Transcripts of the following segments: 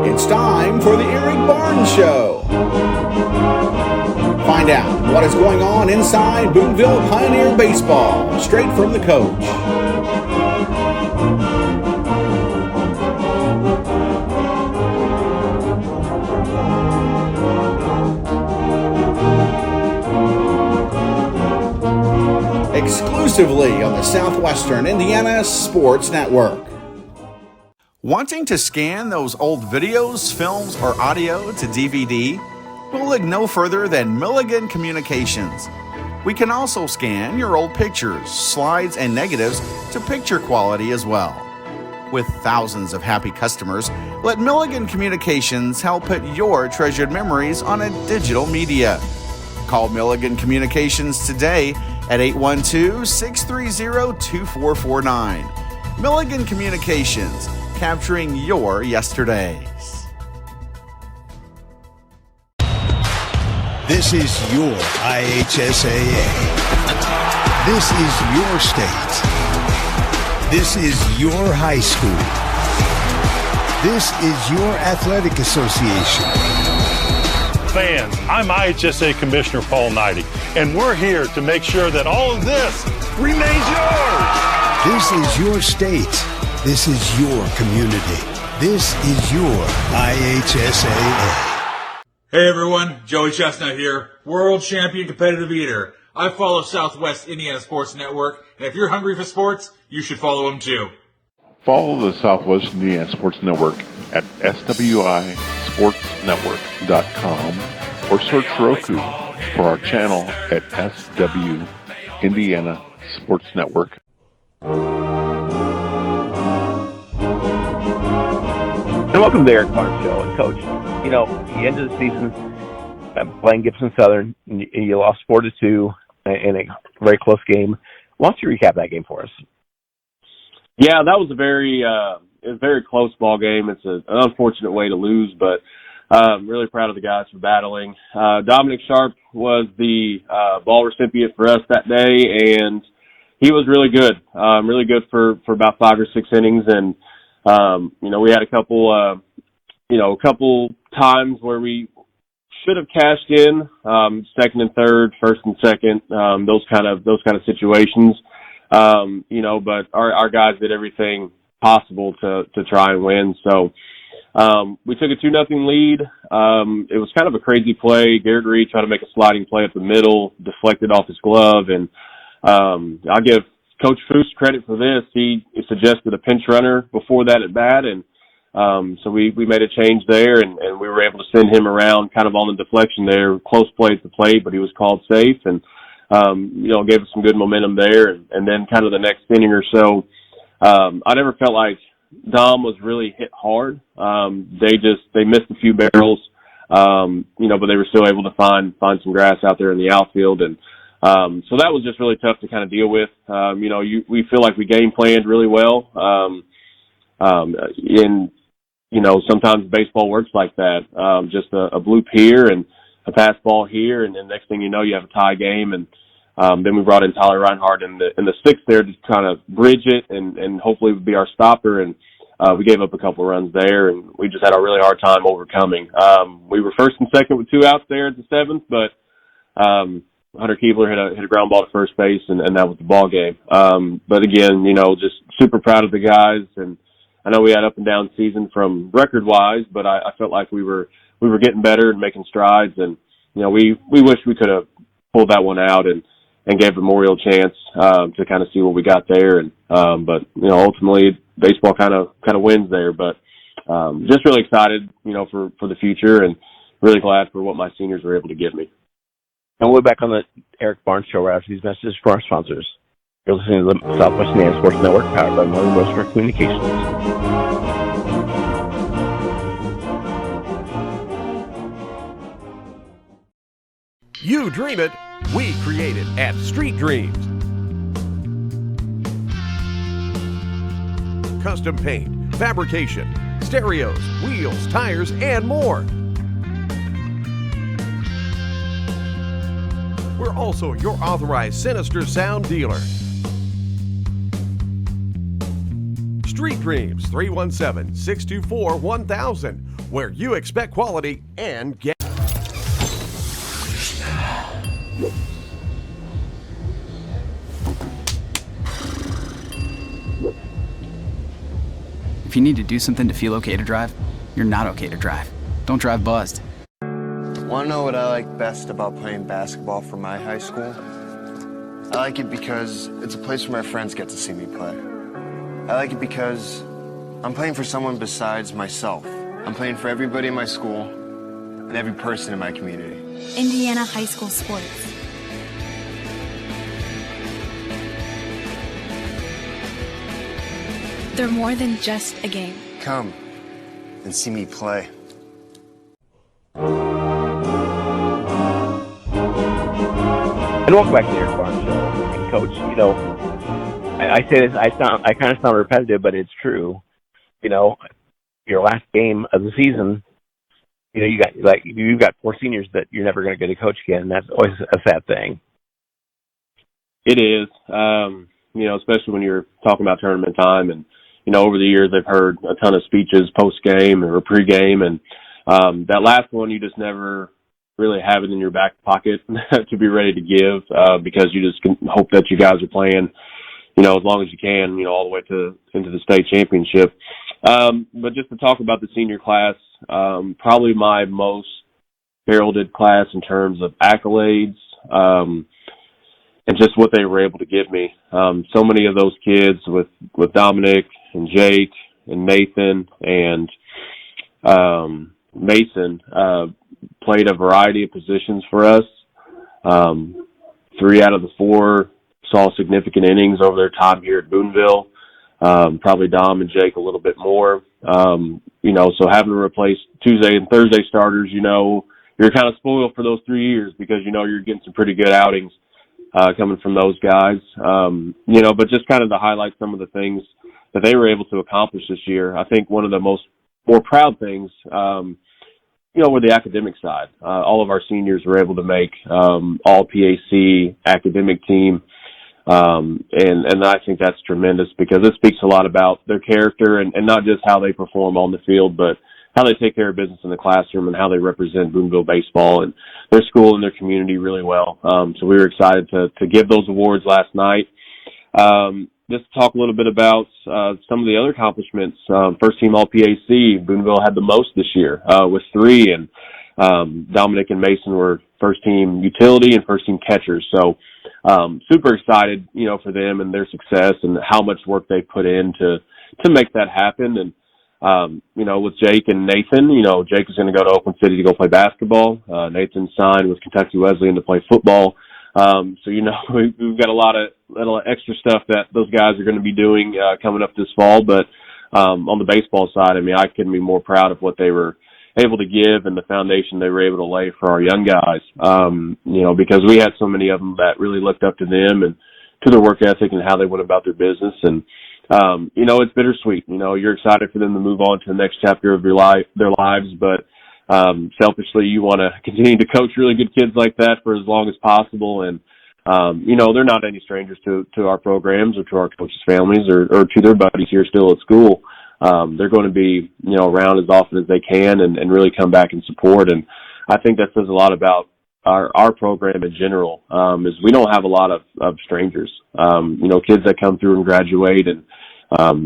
It's time for the Eric Barnes Show. Find out what is going on inside Boonville Pioneer Baseball, straight from the coach. Exclusively on the Southwestern Indiana Sports Network. Wanting to scan those old videos, films, or audio to DVD? We'll look no further than Milligan Communications. We can also scan your old pictures, slides, and negatives to picture quality as well. With thousands of happy customers, let Milligan Communications help put your treasured memories on a digital media. Call Milligan Communications today at 812-630-2449. Milligan Communications, capturing your yesterdays. This is your IHSAA. This is your state. This is your high school. This is your athletic association. Fans, I'm IHSA Commissioner Paul Knighty, and we're here to make sure that all of this remains yours. This is your state. This is your community. This is your IHSAA. Hey everyone, Joey Chestnut here, world champion competitive eater. I follow Southwest Indiana Sports Network, and if you're hungry for sports, you should follow them too. Follow the Southwest Indiana Sports Network at SWISportsnetwork.com or search Roku for our channel at SW Indiana Sports Network. And welcome to the Eric Barnes Show. And Coach, you know, the end of the season, playing Gibson Southern, you lost 4-2 in a very close game. Why don't you recap that game for us? Yeah, that was a very close ball game. It's an unfortunate way to lose, but I'm really proud of the guys for battling. Dominic Sharp was the ball recipient for us that day, and he was really good. Really good for about 5 or 6 innings, and we had a couple times where we should have cashed in, second and third, first and second, those kind of situations. But our guys did everything possible to try and win. So, we took a 2-0 lead. It was kind of a crazy play. Garrett Reed tried to make a sliding play up the middle, deflected off his glove. And, I'll give Coach Foose credit for this. He suggested a pinch runner before that at bat. And, so we made a change there and we were able to send him around kind of on the deflection there. Close play at the plate, but he was called safe and, gave us some good momentum there. And then kind of the next inning or so, I never felt like Dom was really hit hard. They missed a few barrels, but they were still able to find some grass out there in the outfield. And, so that was just really tough to kind of deal with. We feel like we game planned really well. Sometimes baseball works like that. Just a bloop here and a pass ball here, and then next thing you know, you have a tie game. And then we brought in Tyler Reinhardt in the sixth there to kind of bridge it and hopefully would be our stopper. And we gave up a couple of runs there, and we just had a really hard time overcoming. We were first and second with 2 outs there at the 7th, but Hunter Keebler hit a ground ball to first base, and that was the ball game. But again, just super proud of the guys, and I know we had up and down season from record wise, but I felt like we were getting better and making strides, and we wish we could have pulled that one out and gave Memorial a chance to kind of see what we got there, and but ultimately baseball kind of wins there, but just really excited for the future and really glad for what my seniors were able to give me. And we'll be back on the Eric Barnes Show right after these messages from our sponsors. You're listening to the Southwest Indiana Sports Network, powered by Northern Western Communications. You dream it, we create it at Street Dreams. Custom paint, fabrication, stereos, wheels, tires, and more. We're also your authorized Sinister Sound dealer. Street Dreams, 317-624-1000. where you expect quality and get. If you need to do something to feel okay to drive, you're not okay to drive. Don't drive buzzed. Want to know what I like best about playing basketball for my high school? I like it because it's a place where my friends get to see me play. I like it because I'm playing for someone besides myself. I'm playing for everybody in my school and every person in my community. Indiana High School Sports. They're more than just a game. Come and see me play. And welcome back to the Eric Barnes Show. And Coach, you know, I say this, I kind of sound repetitive, but it's true. You know, your last game of the season, you know, you've got 4 seniors that you're never going to get to coach again. That's always a sad thing. It is, you know, especially when you're talking about tournament time. And, you know, over the years, I've heard a ton of speeches post-game or pre-game. And that last one, you just never really have it in your back pocket to be ready to give because you just can hope that you guys are playing, you know, as long as you can, you know, all the way into the state championship. But just to talk about the senior class, probably my most heralded class in terms of accolades and just what they were able to give me. So many of those kids with Dominic and Jake and Nathan and Mason played a variety of positions for us. 3 out of the 4 saw significant innings over their time here at Boonville. Probably Dom and Jake a little bit more. You know, so having to replace Tuesday and Thursday starters, you know, you're kind of spoiled for those 3 years because, you know, you're getting some pretty good outings coming from those guys. You know, but just kind of to highlight some of the things that they were able to accomplish this year, I think one of the more proud things, you know, were the academic side. All of our seniors were able to make all PAC academic team. And I think that's tremendous because it speaks a lot about their character and not just how they perform on the field, but how they take care of business in the classroom and how they represent Boonville baseball and their school and their community really well. So we were excited to give those awards last night. Just to talk a little bit about some of the other accomplishments. First team All-PAC, Boonville had the most this year with 3, and Dominic and Mason were first team utility and first team catchers. So super excited, you know, for them and their success and how much work they put in to make that happen. And, you know, with Jake and Nathan, you know, Jake is going to go to Oakland City to go play basketball. Nathan signed with Kentucky Wesleyan to play football. So, you know, we've got a lot of extra stuff that those guys are going to be doing coming up this fall. But on the baseball side, I mean, I couldn't be more proud of what they were able to give and the foundation they were able to lay for our young guys, you know, because we had so many of them that really looked up to them and to their work ethic and how they went about their business. And, you know, it's bittersweet. You know, you're excited for them to move on to the next chapter of their lives, but selfishly, you want to continue to coach really good kids like that for as long as possible. And, you know, they're not any strangers to our programs or to our coaches' families or to their buddies here still at school. They're going to be, you know, around as often as they can and really come back and support. And I think that says a lot about our program in general, is we don't have a lot of strangers, you know, kids that come through and graduate. And,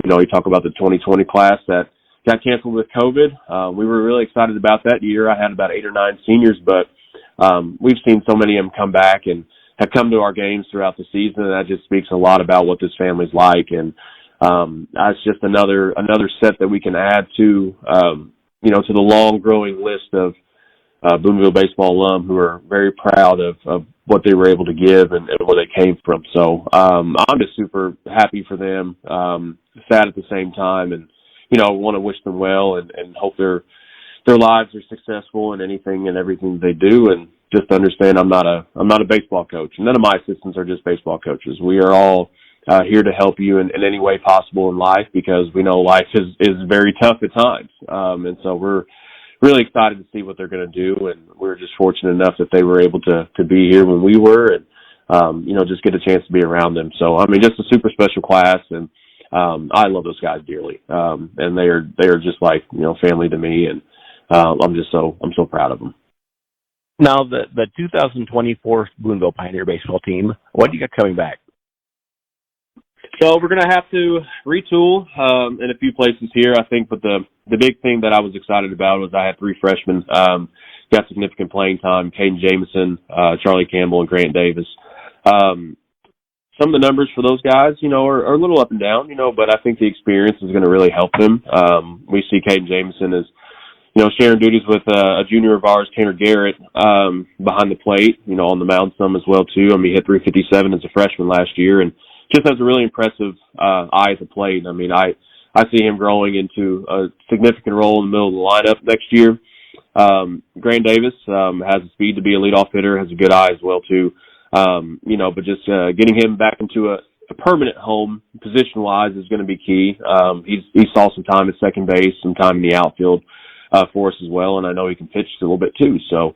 you know, you talk about the 2020 class that got canceled with COVID. We were really excited about that year. I had about 8 or 9 seniors, but we've seen so many of them come back and have come to our games throughout the season, and that just speaks a lot about what this family's like. And that's just another set that we can add to, you know, to the long growing list of Boonville baseball alum who are very proud of what they were able to give and where they came from. So I'm just super happy for them, sad at the same time, and you know, want to wish them well and hope their lives are successful in anything and everything they do. And just understand I'm not a baseball coach. None of my assistants are just baseball coaches. We are all here to help you in any way possible in life because we know life is very tough at times. And so we're really excited to see what they're going to do. And we're just fortunate enough that they were able to be here when we were and, you know, just get a chance to be around them. So, I mean, just a super special class. And I love those guys dearly. And they are just like, you know, family to me. And I'm so proud of him. Now, the 2024 Boonville Pioneer baseball team, what do you got coming back? So we're going to have to retool in a few places here, I think. But the big thing that I was excited about was I had 3 freshmen got significant playing time: Caden Jamison, Charlie Campbell, and Grant Davis. Some of the numbers for those guys, are a little up and down, but I think the experience is going to really help them. We see Caden Jamison as, sharing duties with a junior of ours, Tanner Garrett, behind the plate, on the mound some as well, too. He hit .357 as a freshman last year and just has a really impressive eye at the plate. I see him growing into a significant role in the middle of the lineup next year. Grant Davis has the speed to be a leadoff hitter, has a good eye as well, too. But just getting him back into a permanent home position-wise is going to be key. He saw some time at second base, some time in the outfield for us as well, and I know he can pitch a little bit too. So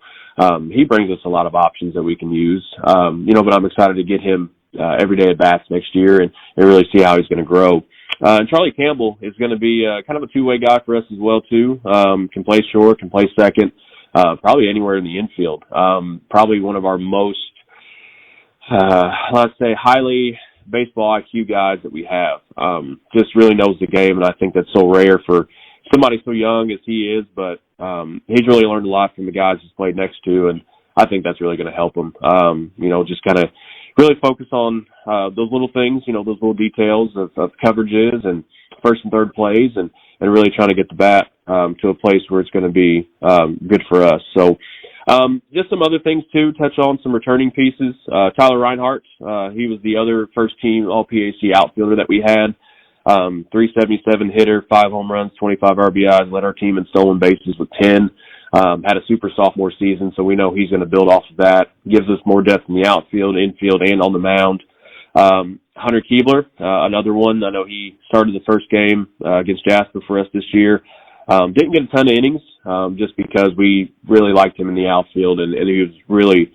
he brings us a lot of options that we can use. But I'm excited to get him every day at bats next year and really see how he's going to grow. And Charlie Campbell is going to be kind of a two-way guy for us as well too. Can play short, can play second, probably anywhere in the infield. Probably one of our most, let's say, highly baseball IQ guys that we have. Just really knows the game, and I think that's so rare for somebody so young as he is. But he's really learned a lot from the guys he's played next to, and I think that's really going to help him. Just kind of really focus on those little things, those little details of coverages and first and third plays, and really trying to get the bat to a place where it's going to be good for us. So just some other things, too, touch on some returning pieces. Tyler Reinhardt, he was the other first-team All-PAC outfielder that we had. 377 hitter, 5 home runs, 25 RBIs, led our team in stolen bases with 10. Had a super sophomore season, so we know he's going to build off of that. Gives us more depth in the outfield, infield, and on the mound. Hunter Keebler, another one. I know he started the first game against Jasper for us this year. Didn't get a ton of innings just because we really liked him in the outfield, and he was really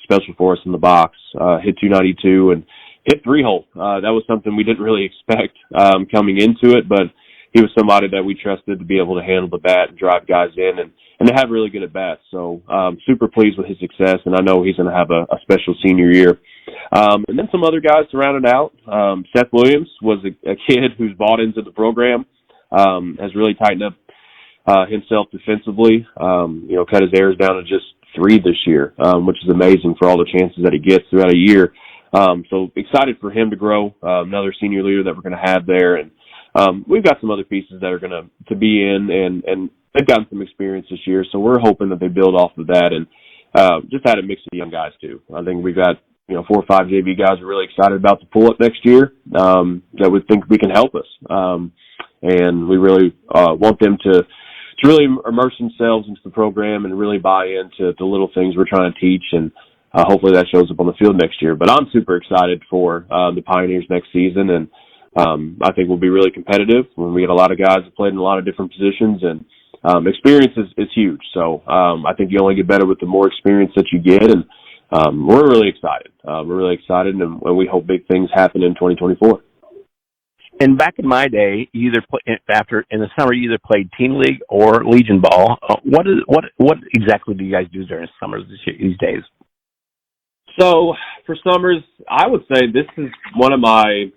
special for us in the box. Hit .292 and hit 3-hole. That was something we didn't really expect coming into it, but he was somebody that we trusted to be able to handle the bat and drive guys in and to have really good at-bats. So super pleased with his success, and I know he's going to have a special senior year. And then some other guys to round it out. Seth Williams was a kid who's bought into the program, has really tightened up himself defensively, cut his errors down to just 3 this year, which is amazing for all the chances that he gets throughout a year. So excited for him to grow, another senior leader that we're going to have there. And we've got some other pieces that are going to be in, and they've gotten some experience this year, so we're hoping that they build off of that and just had a mix of young guys too. I think we've got 4 or 5 JV guys are really excited about the pull-up next year that we think we can help us. And we really want them to really immerse themselves into the program and really buy into the little things we're trying to teach, and hopefully that shows up on the field next year. But I'm super excited for the Pioneers next season, and I think we'll be really competitive when we get a lot of guys that played in a lot of different positions, and experience is huge. So I think you only get better with the more experience that you get, and we're really excited. We're really excited, and we hope big things happen in 2024. And back in my day, in the summer, you either played Teen League or Legion Ball. What exactly do you guys do during summers these days? So for summers, I would say this is one of the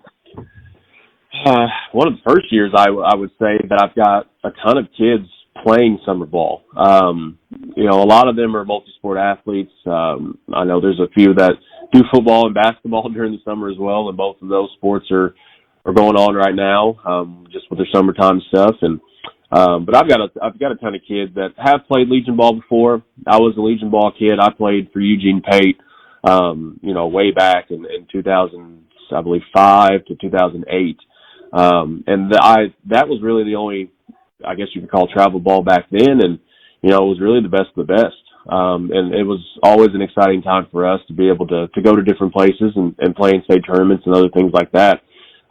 first years I would say that I've got a ton of kids playing summer ball. A lot of them are multi-sport athletes. I know there's a few that do football and basketball during the summer as well, and both of those sports are going on right now, just with their summertime stuff. And but I've got a ton of kids that have played Legion Ball before. I was a Legion Ball kid. I played for Eugene Pate, way back in 2000, I believe 5 to 2008. And that was really the only, I guess you could call travel ball back then. And, it was really the best of the best. And it was always an exciting time for us to be able to go to different places and play in state tournaments and other things like that.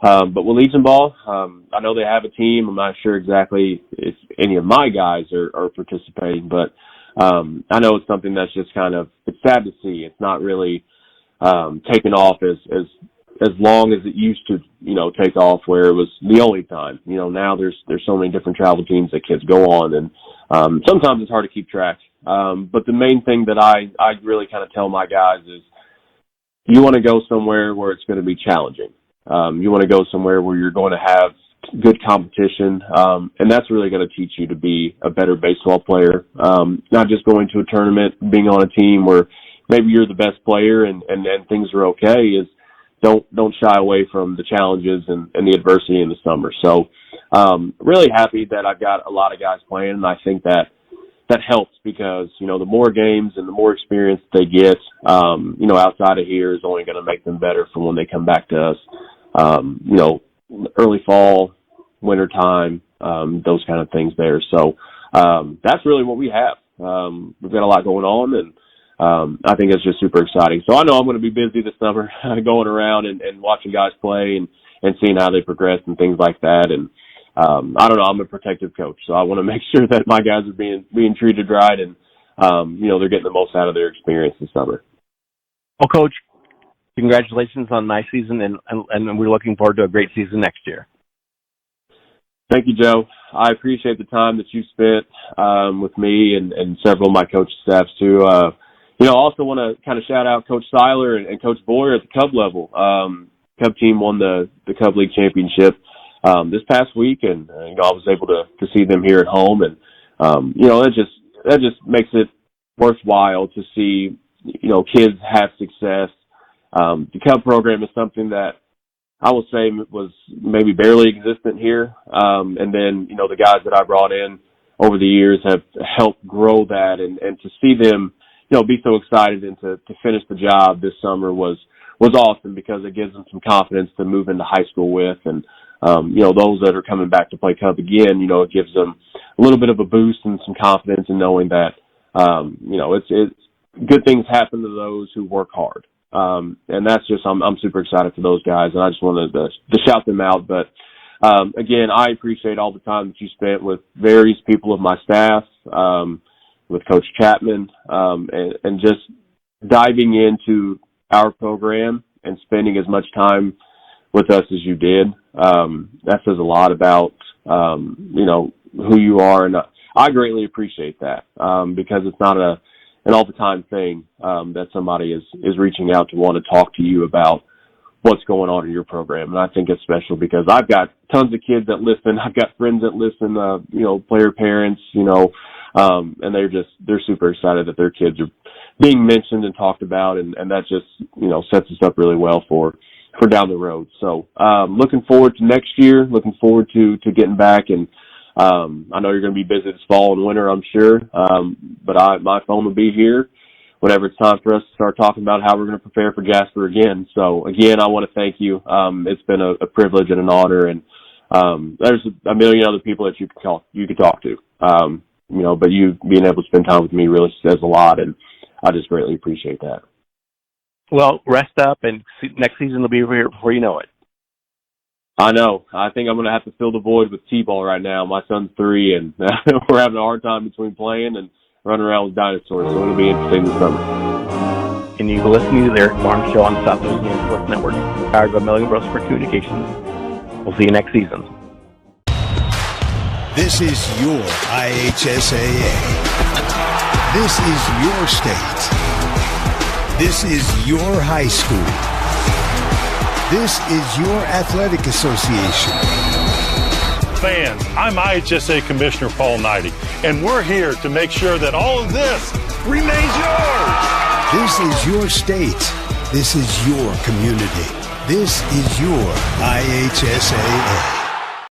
But with Legion Ball, I know they have a team. I'm not sure exactly if any of my guys are participating, but I know it's something that's just it's sad to see. It's not really taken off as as long as it used to, take off, where it was the only time. Now there's so many different travel teams that kids go on, and sometimes it's hard to keep track. But the main thing that I really kind of tell my guys is, you want to go somewhere where it's going to be challenging. You want to go somewhere where you're going to have good competition, and that's really going to teach you to be a better baseball player. Not just going to a tournament, being on a team where maybe you're the best player and things are okay, is don't shy away from the challenges and the adversity in the summer. So really happy that I've got a lot of guys playing, and I think that helps because, the more games and the more experience they get, outside of here is only going to make them better for when they come back to us, early fall, winter time, those kind of things there. So that's really what we have. We've got a lot going on, and I think it's just super exciting. So I know I'm going to be busy this summer going around and watching guys play and seeing how they progress and things like that. And I don't know, I'm a protective coach, so I want to make sure that my guys are being treated right and, they're getting the most out of their experience this summer. Well, Coach, congratulations on a nice season, and we're looking forward to a great season next year. Thank you, Joe. I appreciate the time that you spent with me and several of my coaching staffs too. I also want to kind of shout out Coach Seiler and Coach Boyer at the Cub level. Cub team won the Cub League championship this past week, and I was able to see them here at home, and that just makes it worthwhile to see kids have success. The Cub program is something that I will say was maybe barely existent here, and then the guys that I brought in over the years have helped grow that, and to see them be so excited and to finish the job this summer was awesome, because it gives them some confidence to move into high school with, and those that are coming back to play Cub again, it gives them a little bit of a boost and some confidence in knowing that, it's good things happen to those who work hard. And that's just, I'm super excited for those guys, and I just wanted to shout them out. But, again, I appreciate all the time that you spent with various people of my staff, with Coach Chapman, and just diving into our program and spending as much time with us as you did. That says a lot about, who you are. And I greatly appreciate that, because it's not an all-the-time thing, that somebody is reaching out to want to talk to you about what's going on in your program. And I think it's special because I've got tons of kids that listen. I've got friends that listen, player parents, and they're super excited that their kids are being mentioned and talked about, and that just, sets us up really well for down the road. So, looking forward to next year, looking forward to getting back, and I know you're going to be busy this fall and winter, I'm sure, but my phone will be here whenever it's time for us to start talking about how we're going to prepare for Jasper again. So, again, I want to thank you. It's been a privilege and an honor, and there's a million other people that you could talk to, but you being able to spend time with me really says a lot, and I just greatly appreciate that. Well, rest up, and next season will be here before you know it. I know. I think I'm going to have to fill the void with T-ball right now. My son's 3, and we're having a hard time between playing and running around with dinosaurs, so it'll be interesting this summer. And you can listen to the Eric Barnes Show on Southwest Indiana Sports Network, powered by Milligan Bros for Communications. We'll see you next season. This is your IHSAA. This is your state. This is your high school. This is your athletic association. Fans, I'm IHSA Commissioner Paul Knighty, and we're here to make sure that all of this remains yours. This is your state. This is your community. This is your IHSAA.